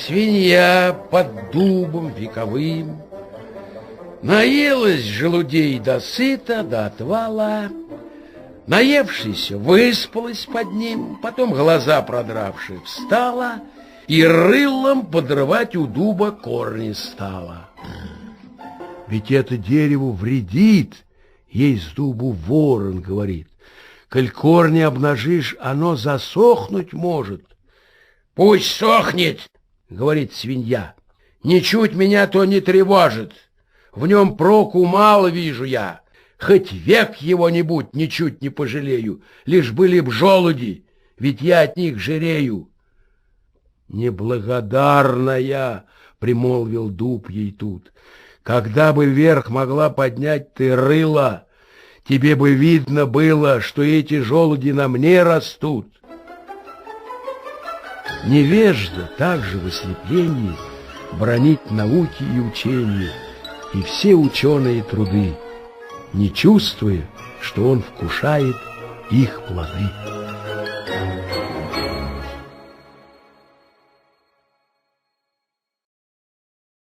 Свинья под дубом вековым наелась желудей до сыта, до отвала. Наевшись, выспалась под ним, потом, глаза продравши, встала и рылом подрывать у дуба корни стала. Ведь это дереву вредит, ей с дубу ворон говорит. Коль корни обнажишь, оно засохнуть может. Пусть сохнет, говорит свинья, ничуть меня то не тревожит. В нем проку мало вижу я. Хоть век его-нибудь ничуть не пожалею, лишь были б желуди, ведь я от них жирею. Неблагодарная, примолвил дуб ей тут, когда бы вверх могла поднять ты рыло, тебе бы видно было, что эти желуди на мне растут. Невежда также в ослеплении бранит науки и учения и все ученые труды, не чувствуя, что он вкушает их плоды.